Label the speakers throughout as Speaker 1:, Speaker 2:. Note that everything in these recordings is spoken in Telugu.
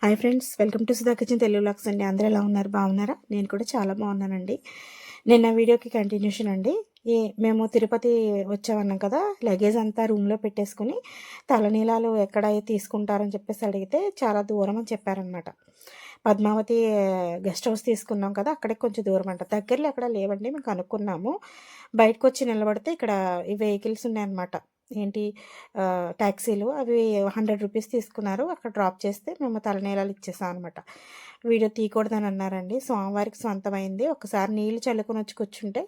Speaker 1: Hi friends, welcome to Sudha kitchen Telugu vlogs అండి. అందరూ ఎలా ఉన్నారు? బాగున్నారా? నేను కూడా చాలా బాగున్నానండి. నిన్న వీడియోకి కంటిన్యూషన్ అండి. మేము తిరుపతి వచ్చామన్నాం కదా, లగేజ్ అంతా రూమ్లో పెట్టేసుకుని తలనీలాలు ఎక్కడ తీసుకుంటారని చెప్పేసి అడిగితే చాలా దూరం అని చెప్పారనమాట. పద్మావతి గెస్ట్ హౌస్ తీసుకున్నాం కదా, అక్కడికి కొంచెం దూరం అంట. దగ్గరలో ఎక్కడ లేవండి, మేము కనుక్కున్నాము. బయటకు వచ్చి నిలబడితే ఇక్కడ ఈ వెహికల్స్ ఉన్నాయన్నమాట. ఏంటి ట్యాక్సీలు అవి 100 రూపీస్ తీసుకున్నారు. అక్కడ డ్రాప్ చేస్తే మేము తలనీలాలు ఇచ్చేసాం అనమాట. వీడియో తీయకూడదని అన్నారండి. స్వామివారికి సొంతమైంది, ఒకసారి నీళ్ళు చల్లుకొని వచ్చి కూర్చుంటే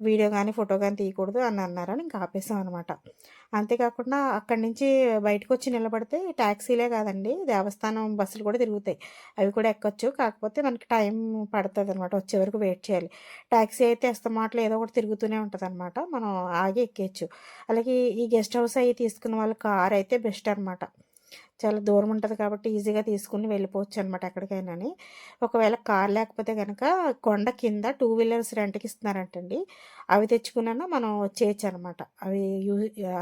Speaker 1: వీడియో కానీ ఫోటో కానీ తీయకూడదు అని అన్నారని ఇంకా ఆపేసాం అనమాట. అంతేకాకుండా అక్కడి నుంచి బయటకు వచ్చి నిలబడితే ట్యాక్సీలే కాదండి, దేవస్థానం బస్సులు కూడా తిరుగుతాయి. అవి కూడా ఎక్కొచ్చు. కాకపోతే మనకి టైం పడుతుంది అనమాట, వచ్చే వరకు వెయిట్ చేయాలి. ట్యాక్సీ అయితే ఎస్తమాటలు ఏదో ఒకటి తిరుగుతూనే ఉంటుంది అనమాట, మనం ఆగి ఎక్కేయచ్చు. అలాగే ఈ గెస్ట్ హౌస్ అవి తీసుకున్న వాళ్ళు కార్ అయితే బెస్ట్ అనమాట. చాలా దూరం ఉంటుంది కాబట్టి ఈజీగా తీసుకుని వెళ్ళిపోవచ్చు అనమాట ఎక్కడికైనాని. ఒకవేళ కార్ లేకపోతే కనుక కొండ కింద 2 వీలర్స్ రెంట్కి ఇస్తున్నారంటండి. అవి తెచ్చుకున్నా మనం వచ్చేయచ్చు అనమాట. అవి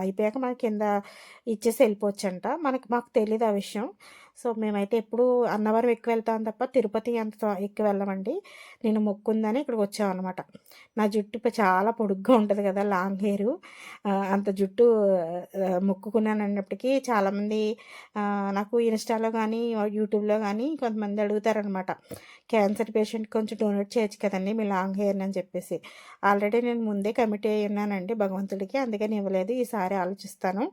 Speaker 1: అయిపోయాక మనకి కింద ఇచ్చేసి వెళ్ళిపోవచ్చంట. మాకు తెలియదు ఆ విషయం. సో మేమైతే ఎప్పుడు అన్నవరం ఎక్కి వెళ్తాం తప్ప తిరుపతి అంత ఎక్కి వెళ్ళమండి. నేను మొక్కుందని ఇక్కడికి వచ్చామన్నమాట. నా జుట్టు చాలా పొడుగ్గా ఉంటుంది కదా, లాంగ్ హెయిర్. అంత జుట్టు మొక్కుకున్నాను అన్నప్పటికీ చాలామంది నాకు ఇన్స్టాలో కానీ యూట్యూబ్లో కానీ కొంతమంది అడుగుతారనమాట, క్యాన్సర్ పేషెంట్ కొంచెం డొనేట్ చేయొచ్చు కదండి మీ లాంగ్ హెయిర్ అని చెప్పేసి. ఆల్రెడీ నేను ముందే కమిట్ అయ్యి ఉన్నానండి భగవంతుడికి, అందుకని ఇవ్వలేదు. ఈసారి ఆలోచిస్తాను.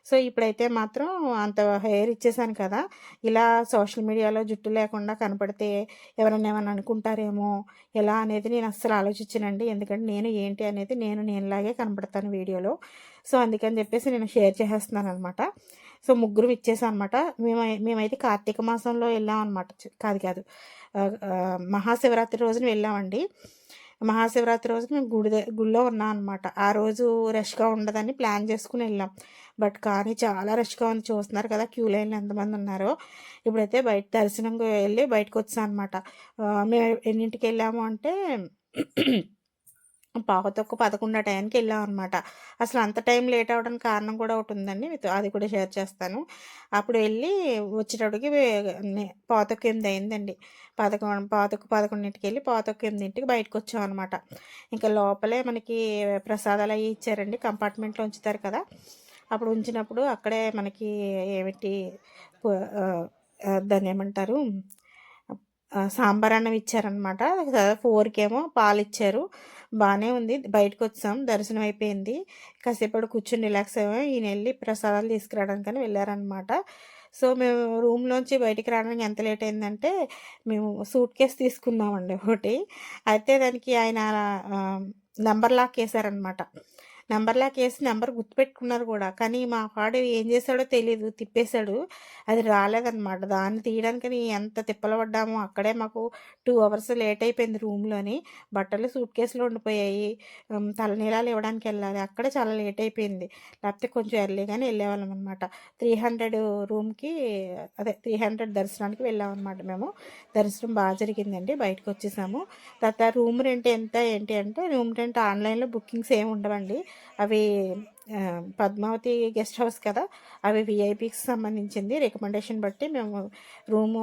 Speaker 1: సో ఇప్పుడైతే మాత్రం అంత హెయిర్ ఇచ్చేసాను కదా, ఇలా సోషల్ మీడియాలో జుట్టు లేకుండా కనపడితే ఎవరైనా ఏమైనా అనుకుంటారేమో ఎలా అనేది నేను అస్సలు ఆలోచించనండి. ఎందుకంటే నేను ఏంటి అనేది నేనులాగే కనపడతాను వీడియోలో. సో అందుకని చెప్పేసి నేను షేర్ చేసేస్తున్నాను అనమాట. సో ముగ్గురు ఇచ్చేసాం అనమాట. మేమైతే కార్తీక మాసంలో వెళ్ళాం అనమాట. కాదు, మహాశివరాత్రి రోజున వెళ్ళామండి. మహాశివరాత్రి రోజు మేము గుడిలో ఉన్నాం అనమాట. ఆ రోజు రష్గా ఉండదని ప్లాన్ చేసుకుని వెళ్ళాం. బట్ కానీ చాలా రష్గా ఉంది, చూస్తున్నారు కదా క్యూ లైన్లో ఎంతమంది ఉన్నారో. ఇప్పుడైతే బయట దర్శనంకి వెళ్ళి బయటకు వచ్చాం అనమాట. మేము ఎన్నింటికి వెళ్ళాము అంటే 11:15 టైంకి వెళ్ళాం అనమాట. అసలు అంత టైం లేట్ అవ్వడానికి కారణం కూడా ఒకటి ఉందండి, మీతో అది కూడా షేర్ చేస్తాను. అప్పుడు వెళ్ళి వచ్చేటప్పటికి 11:08 అయిందండి. 11:11కి వెళ్ళి 11:08కి బయటకు వచ్చాం అనమాట. ఇంకా లోపలే మనకి ప్రసాదాలు అవి ఇచ్చారండి, కంపార్ట్మెంట్లో ఉంచుతారు కదా. అప్పుడు ఉంచినప్పుడు అక్కడే మనకి ఏమిటి దాన్ని ఏమంటారు, సాంబార్ అన్నం ఇచ్చారనమాట. 4కేమో పాలు ఇచ్చారు. బాగానే ఉంది. బయటకు వచ్చాం, దర్శనం అయిపోయింది. కాసేపటి కూర్చొని రిలాక్స్ అయ్యాము. ఈయన వెళ్ళి ప్రసాదాలు తీసుకురావడానికని వెళ్ళారనమాట. సో మేము రూమ్లోంచి బయటికి రావడానికి ఎంత లేట్ అయిందంటే, మేము సూట్ కేసు తీసుకున్నామండి ఒకటి. అయితే దానికి ఆయన నెంబర్ లాక్ వేశారనమాట. నెంబర్ లాక్ వేసి నెంబర్ గుర్తుపెట్టుకున్నారు కూడా, కానీ మా వాడు ఏం చేశాడో తెలీదు, తిప్పేశాడు. అది రాలేదన్నమాట. దాన్ని తీయడానికి ఎంత తిప్పలు పడ్డామో. అక్కడే మాకు 2 అవర్స్ లేట్ అయిపోయింది రూమ్లోని. బట్టలు సూట్ కేసులో ఉండిపోయాయి. తలనీలాలు ఇవ్వడానికి వెళ్ళాలి, అక్కడే చాలా లేట్ అయిపోయింది. లేకపోతే కొంచెం ఎర్లీగానే వెళ్ళేవాళ్ళం అనమాట. 300 రూమ్కి, అదే 300 దర్శనానికి వెళ్ళామన్నమాట మేము. దర్శనం బాగా జరిగిందండి. బయటకు వచ్చేసాము. తర్వాత రూమ్ రెంట్ ఎంత ఏంటి అంటే, రూమ్ రెంట్ ఆన్లైన్లో బుకింగ్స్ ఏమి ఉండవండి. అవి పద్మావతి గెస్ట్ హౌస్ కదా, అవి విఐపికి సంబంధించింది. రికమెండేషన్ బట్టి మేము రూము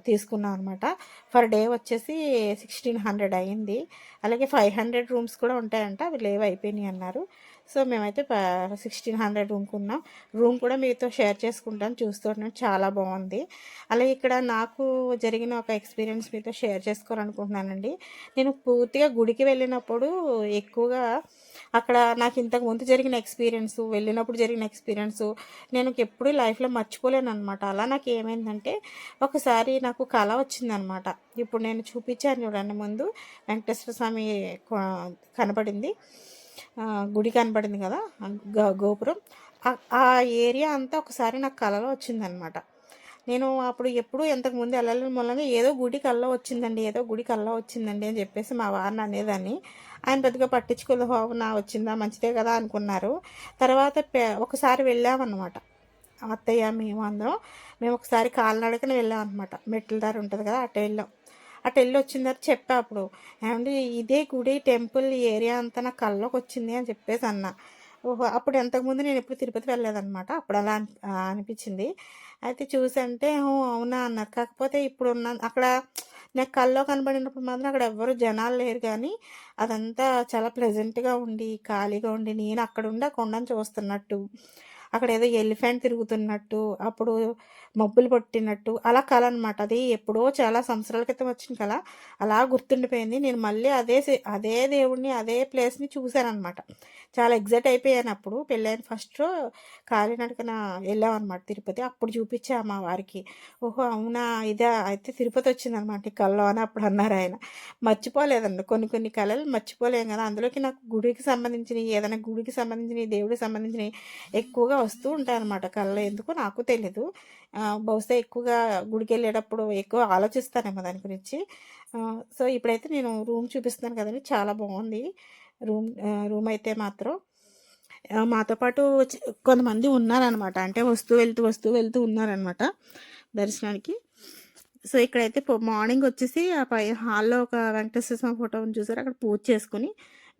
Speaker 1: తీసుకున్నాం అనమాట. ఫర్ డే వచ్చేసి 1600 అయింది. అలాగే 500 రూమ్స్ కూడా ఉంటాయంట, అవి లేవు, అయిపోయినాయి అన్నారు. సో మేమైతే 1600 రూమ్కి ఉన్నాం. రూమ్ కూడా మీతో షేర్ చేసుకుంటాను, చూస్తున్నాను, చాలా బాగుంది. అలాగే ఇక్కడ నాకు జరిగిన ఒక ఎక్స్పీరియన్స్ మీతో షేర్ చేసుకోవాలనుకుంటున్నానండి. నేను పూర్తిగా గుడికి వెళ్ళినప్పుడు ఎక్కువగా అక్కడ నాకు ఇంతకు ముందు జరిగిన ఎక్స్పీరియన్సు, వెళ్ళినప్పుడు జరిగిన ఎక్స్పీరియన్సు నేను ఎప్పుడూ లైఫ్లో మర్చిపోలేను అనమాట. అలా నాకు ఏమైందంటే, ఒకసారి నాకు కళ వచ్చిందనమాట. ఇప్పుడు నేను చూపించాను చూడండి, ముందు వెంకటేశ్వర స్వామి కనపడింది, గుడి కనపడింది కదా, గోపురం. ఆ ఏరియా అంతా ఒకసారి నాకు కళలో వచ్చిందనమాట. నేను అప్పుడు ఎప్పుడు ఇంతకుముందు వెళ్ళలేని మూలంగా ఏదో గుడి కల్లో వచ్చిందండి, ఏదో గుడి కల్లో వచ్చిందండి అని చెప్పేసి మా వారిని అనేదాన్ని. ఆయన పెద్దగా పట్టించుకోలేదు. నా వచ్చిందా, మంచిదే కదా అనుకున్నారు. తర్వాత ఒకసారి వెళ్ళామన్నమాట, అత్తయ్య మేము అందరం. మేము ఒకసారి కాలినడకన వెళ్ళాం అనమాట. మెట్ల దారి ఉంటుంది కదా, అటు వెళ్ళాం. అటు వెళ్ళి వచ్చిన తర్వాత చెప్పా అప్పుడు, ఏమంటే ఇదే గుడి టెంపుల్ ఏరియా అంతా నా కల్లోకి వచ్చింది అని చెప్పేసి అన్న. ఓహో! అప్పుడు అంతకుముందు నేనెప్పుడు తిరుపతి వెళ్ళలేదనమాట. అప్పుడు అలా అనిపిచ్చింది. అయితే చూసంటే ఓహ్! అవునా అన్నారు. కాకపోతే ఇప్పుడున్న అక్కడ నాకు కల్లో కనబడినప్పుడు మాత్రం అక్కడ ఎవ్వరు జనాలు లేరు గానీ, అదంతా చాలా ప్లెజెంట్‌గా ఉండి, ఖాళీగా ఉండి, నేను అక్కడుండి ఆ కొండను చూస్తున్నట్టు, అక్కడేదో ఎలిఫెంట్ తిరుగుతున్నట్టు, అప్పుడు మబ్బులు పట్టినట్టు అలా కలనమాట. అది ఎప్పుడో చాలా సంవత్సరాల క్రితం వచ్చిన కల. అలా గుర్తుండిపోయింది. నేను మళ్ళీ అదే దేవుడిని, అదే ప్లేస్‌ని చూసాననమాట. చాలా ఎక్సైట్ అయిపోయాను అప్పుడు. పెళ్ళైన ఫస్ట్‌లో కాలినడకన వెళ్ళామనమాట తిరుపతి. అప్పుడు చూపిచ్చా మా వారికి. "ఓహో! అవునా! ఇదా అయితే తిరుపతొచ్చిందనమాట నీ కల్లో" అని అప్పుడు అన్నారాయన. మర్చిపోలేదండి. కొన్ని కొన్ని కలలు మర్చిపోలేం గదా! అందులోకి నాకు గుడికి సంబంధించినయి, ఏదైనా గుడికి సంబంధించినయి, దేవుడికి సంబంధించినయి ఎక్కువగా వస్తూ ఉంటాయనమాట కలలో. ఎందుకో నాకు తెలీదు. బహుశా ఎక్కువగా గుడికెళ్ళేటప్పుడు ఎక్కువ ఆలోచిస్తానేమో దాని గురించి. సో, ఇప్పుడైతే నేను రూమ్ చూపిస్తున్నాను కదండీ! చాలా బావుంది. రూమయితే మాత్రం మాతో పాటు కొంతమంది ఉన్నారనమాట. అంటే వస్తూ వెళ్తూ ఉన్నారనమాట దర్శనానికి. సో, ఇక్కడైతే మార్నింగొచ్చేసి ఆ పై హాల్‌లో ఒక వెంకటేశ్వర స్వామి ఫోటో ఉంది చూసారా? అక్కడ పూజ చేసుకొని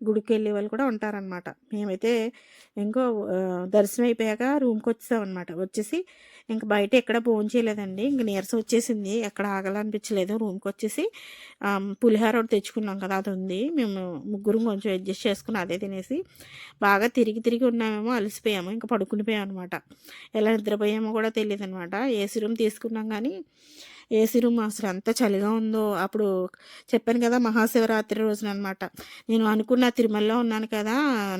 Speaker 1: గుడికెళ్ళే వాళ్ళు కూడా ఉంటారనమాట. మేమైతే ఇంకో దర్శనం అయిపోయాక రూమ్‌కొచ్చేసామనమాట. వచ్చేసి ఇంక బయట ఎక్కడ భోంచేయలేదండి. ఇంక నీరసం వచ్చేసింది. ఎక్కడ ఆగాలనిపించలేదు. రూమ్‌కొచ్చేసి పులిహోర ఒకటి తెచ్చుకున్నాం కదా! అదుంది. మేము ముగ్గురం కొంచెం అడ్జస్ట్ చేసుకొని అదే తినేసి బాగా తిరిగి తిరిగి ఉన్నామేమో అలసిపోయాము. ఇంక పడుకుండిపోయామనమాట. ఎలా నిద్రపోయామో కూడా తెలీదనమాట. ఏసీ రూమ్ తీసుకున్నాం గానీ, ఏసీ రూమ్ అసలు ఎంత చలిగా ఉందో. అప్పుడు చెప్పాను కదా! మహాశివరాత్రి రోజుననమాట. నేను అనుకున్న తిరుమలలో ఉన్నాను కదా!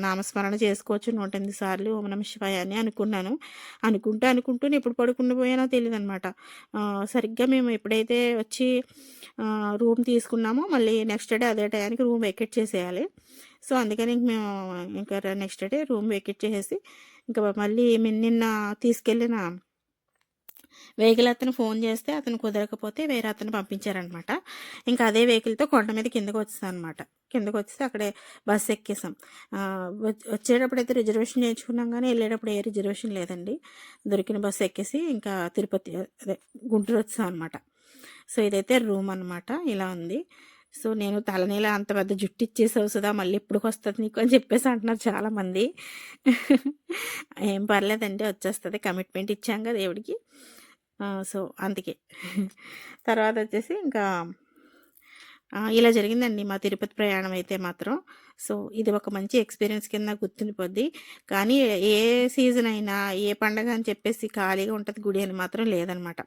Speaker 1: నామస్మరణ చేసుకోవచ్చు 108 సార్లు ఓం నమః శివాయ అని అనుకున్నాను. అనుకుంటూ ఎప్పుడు పడుకుండిపోయానో తెలీదనమాట. సరిగ్గా మేము ఎప్పుడైతే వచ్చి రూమ్ తీసుకున్నామో మళ్ళీ నెక్స్ట్ డే అదే టయానికి రూమ్ వెకేట్ చేసేయాలి. సో, అందుకని ఇంక మేము ఇంకా నెక్స్ట్ డే రూమ్ వెకేట్ చేసేసి ఇంకా మళ్ళీ నిన్న తీసుకెళ్ళిన వెహికల్ అతను ఫోన్ చేస్తే అతను కుదరకపోతే వేరే అతను పంపించారనమాట. ఇంకా అదే వెహికల్‌తో కొండ మీద కిందకొచ్చేసామనమాట. కిందకొచ్చేసి అక్కడే బస్ ఎక్కేసాం. వచ్చేటప్పుడైతే రిజర్వేషన్ చేయించుకున్నాం గానీ, ఎళ్ళేటప్పుడు ఏ రిజర్వేషన్ లేదండి. దొరికిన బస్ ఎక్కేసి ఇంకా తిరుపతి అదే గుంటూరు వచ్చేసామనమాట. సో, ఇదైతే రూమ్ అనమాట. ఇలా ఉంది. సో, నేను తలనీలా అంత పెద్ద జుట్టు ఇచ్చేసావు సుధా మళ్ళీ ఎప్పుడుకొస్తది నీకు అని చెప్పేసి అంటున్నారు చాలామంది. ఏం పర్లేదండి వచ్చేస్తది. కమిట్మెంట్ ఇచ్చాంగా దేవుడికి. సో, అందుకే. తర్వాతొచ్చేసి ఇంకా ఇలా జరిగిందండి మా తిరుపతి ప్రయాణం అయితే మాత్రం. సో, ఇది ఒక మంచి ఎక్స్‌పీరియన్స్ కింద గుర్తుండిపోద్ది. కానీ ఏ సీజన్ అయినా, ఏ పండగ అని చెప్పేసి ఖాళీగా ఉంటది గుడి అని మాత్రం లేదనమాట.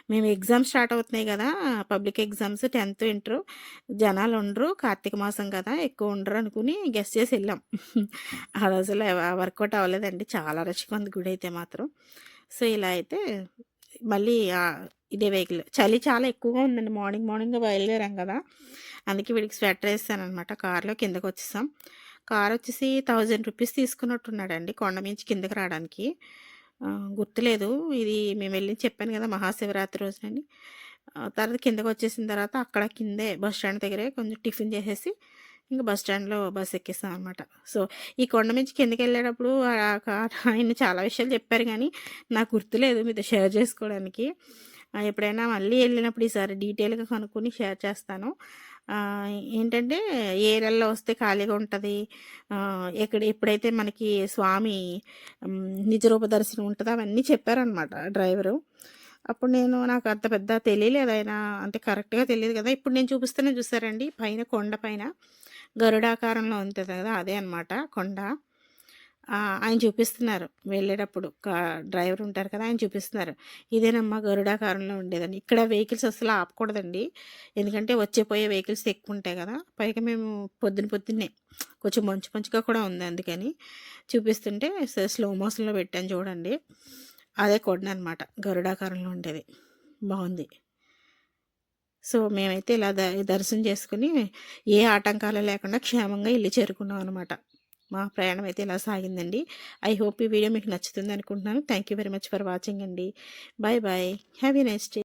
Speaker 1: మేము ఎగ్జామ్స్ స్టార్ట్ అవుతున్నాయి గదా! పబ్లిక్ ఎగ్జామ్స్ 10థ్, ఇంటరు జనాలుండరు. కార్తీక మాసం కదా! ఎక్కువ ఉండరు అనుకుని గెస్ చేసి ఎళ్ళాం. అదసలు వర్కౌట్ అవ్వలేదండి. చాలా రష్‌గా ఉంది గుడైతే మాత్రం. సో, ఇలా అయితే మళ్ళీ ఇదే వెహికల్. చలి చాలా ఎక్కువగా ఉందండి. మార్నింగే బయలుదేరాం గదా! అందుకే వీడికి స్వెటర్ ఏసాననమాట. కార్‌లో కిందకొచ్చేసాం. కారొచ్చేసి రూ. 1000 తీసుకున్నట్టున్నాడండి కొండ మించి కిందకి రాడానికి. గుర్తులేదు. ఇది మేమెళ్ళింది చెప్పాను గదా! మహాశివరాత్రి రోజునని. తర్వాత కిందకొచ్చేసిన తర్వాత అక్కడ కిందే బస్ స్టాండ్ దగ్గరే కొంచెం టిఫిన్ చేసేసి ఇంక బస్ స్టాండ్‌లో బస్ ఎక్కేసామనమాట. సో, ఈ కొండ మించి కిందకెళ్ళేటప్పుడు ఆయన చాలా విషయాలు చెప్పారు గానీ, నాకు గుర్తులేదు మీతో షేర్ చేసుకోవడానికి. ఎప్పుడైనా మళ్ళీ ఎళ్ళినప్పుడు ఈసారి డీటెయిల్‌గా కనుక్కొని షేర్ చేస్తాను. ఏంటంటే ఏ నెలలో వస్తే ఖాళీగా ఉంటది, ఎప్పుడైతే మనకి స్వామి నిజ రూప దర్శనం ఉంటదో అవన్నీ చెప్పారనమాట డ్రైవరు. అప్పుడు నాకు అంత పెద్ద తెలియలేదు ఆయన అంటే కరెక్ట్‌గా తెలీదు గదా! ఇప్పుడు నేను చూపిస్తేనే చూసారండి పైన కొండ పైన గరుడాకారంలో ఉంటది కదా! అదే అనమాట కొండ. ఆయన చూపిస్తున్నారు వెళ్ళేటప్పుడు డ్రైవర్ ఉంటారు కదా! ఆయన చూపిస్తున్నారు. ఇదేనమ్మా గరుడాకారంలో ఉండేదని. ఇక్కడ వెహికల్స్ అస్సలు ఆపకూడదండి. ఎందుకంటే వచ్చే పోయే వెహికల్స్ ఎక్కువుంటాయి కదా! పైగా మేము పొద్దున్నే కొంచెం మంచు మంచుగా కూడా ఉంది అందుకని. చూపిస్తుంటే స్లో మోషన్‌లో పెట్టాను చూడండి. అదే కొండనమాట గరుడాకారంలో ఉండేది. బావుంది. సో, మేమైతే ఇలా దర్శనం చేసుకొని ఏ ఆటంకాలు లేకుండా క్షేమంగా ఇల్లు చేరుకున్నాం అనమాట. మా ప్రయాణం అయితే ఇలా సాగిందండి. ఐ హోప్ ఈ వీడియో మీకు నచ్చుతుంది అనుకుంటున్నాను. Thank you very much for watching అండి. Bye bye. Have a nice day.